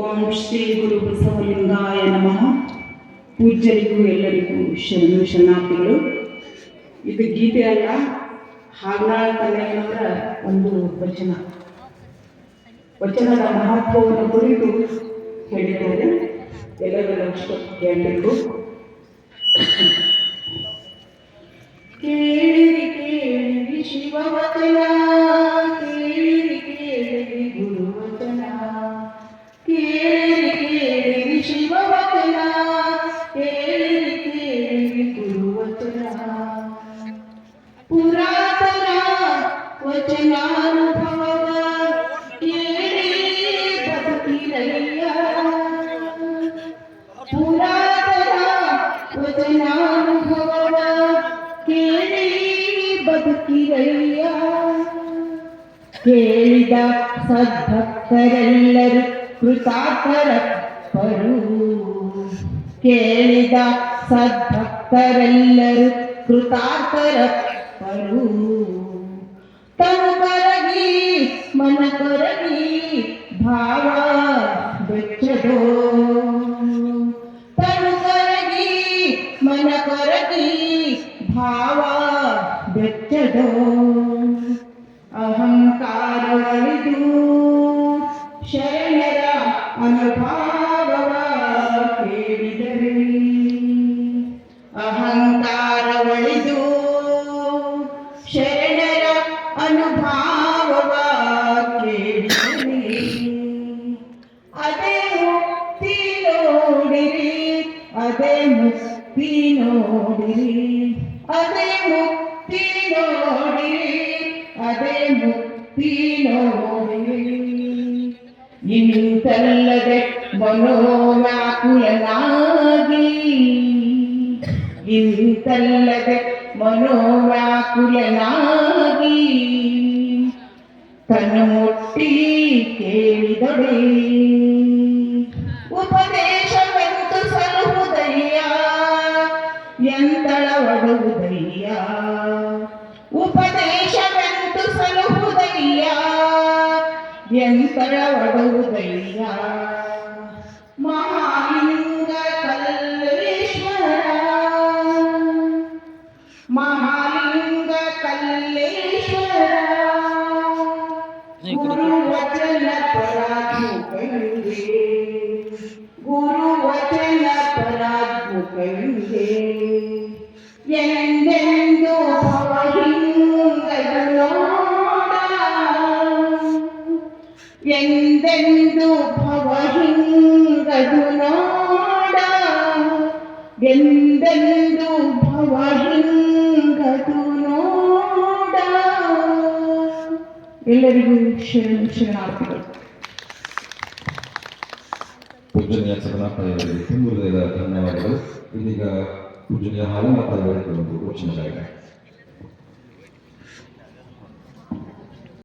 ಓಂ ಶ್ರೀ ಗುರು ಬಸವಲಿಂಗಾಯ ನಮಃ. ಪೂಜ್ಯರಿಗೂ ಎಲ್ಲರಿಗೂ ಶರಣಾರ್ಥಿಗಳು. ಇದು ಗೀತೆ ಅಲ್ಲ, ಹಾಗನಾಳ ಕನ್ನಯ್ಯನವರ ಒಂದು ವಚನದ ಮಹತ್ವವನ್ನು ಕುರಿತು ಹೇಳಿದ್ದಾರೆ. ಎಲ್ಲರೂ ಅಷ್ಟು ಕೇಳಬೇಕು. ಕೇಳಿರಿ ಕೇಳಿರಿ ಶಿವವಚನ, ಕೇಳಿರಿ ಕೇಳಿರಿ ಗುರುವಚನ, ಕೇಳಿರಿ ಕೇಳಿರಿ ಶಿವವಚನ, ಕೇಳಿರಿ ಕೇಳಿರಿ ಗುರುವಚನ. ಪುರಾತನ ವಚನಾನುಭವವ ಕೇಳಿ ಬದುಕಿರಯ್ಯ. ಪುರಾತನ ವಚನಾನುಭವವ ಕೇಳಿ ಬದುಕಿರಯ್ಯ. ಕೇಳಿದ ಸದ್ಭಕ್ತರೆಲ್ಲರೂ ಕೃತಾರ್ಥರಪ್ಪರು, ಕೇಳಿದ ಸದ್ಭಕ್ತರೆಲ್ಲರೂ ಕೃತಾರ್ಥರಪ್ಪರು. ತನು ಕರಗಿ ಮನ ಕರಗಿ ಭಾವ ಬೆಚ್ಚದೋ, ತನು ಕರಗಿ ಮನ ಕರಗಿ ಭಾವ ಬೆಚ್ಚದೋ. ಅಹಂಕಾರ ಒಳಿದು ಶರಣರ ಅನುಭಾವವ ಕೇಳಿದರೆ, ಅಹಂಕಾರ ಒಳಿದು ಶರಣರ ಅನುಭಾವವ ಕೇಳಿದರೆ. ಅದೇ ಮುಕ್ತಿ ನೋಡಿರಿ, ಅದೇ ಮುಕ್ತಿ ನೋಡಿರಿ, ಅದೇ ಮುಕ್ತಿ ನೋಡಿರಿ, ಅದೇ ಮುಕ್ತಿ ನೋಡಿರಿ. ಇಂತಲ್ಲದೆ ಮನೋವ್ಯಾಕುಲನಾಗಿ, ಇಂತಲ್ಲದೆ ಮನೋವ್ಯಾಕುಲನಾಗಿ ಕಣ್ಣು ಮುಟ್ಟಿ ಕೇಳಿದೊಡೆ. ಉಪದೇಶವೆಂತು ಸಲಹುದಯ್ಯ, ಎಂತಳ ಒಡುವುದಯ್ಯ. ಉಪದೇಶವೆಂತು ಸಲಹುದಯ್ಯ, ಎಂತಳ ಒಡುವುದಯ್ಯ. ಮಹಾಲಿಂಗ ಕಲ್ಲೇಶ್ವರ, ಮಹಾಲಿಂಗ ಕಲ್ಲೇಶ್ವರ. ಗುರುವಚನ ಪರಾತ್ಮುಕಂಗೆ, ಗುರುವಚನ ಪರಾತ್ಮುಕಂಗೆ. ಎಂದೆಂದು ಭವಹಿಂಗದು ನೋಡ, ಎಂದೆಂದು ಭವಹಿಂಗದು ನೋಡ, ಎಂದೆಂದು ಭವಹಿಂಗದು ನೋಡ. ಎಲ್ಲರಿಗೂ ಶರಣಾರ್ಥಿಗಳು. ಪೂಜನೀಯ ಸದನಾಥಯವರಿಗೆ ತುಂಬ ಹೃದಯದ ಧನ್ಯವಾದಗಳು. ಇದೀಗ ಪೂಜನೀಯ ಹಾಲಮ್ಮ ತಾಯಿಯವರಿಗೆ ಒಂದು ವಚನ.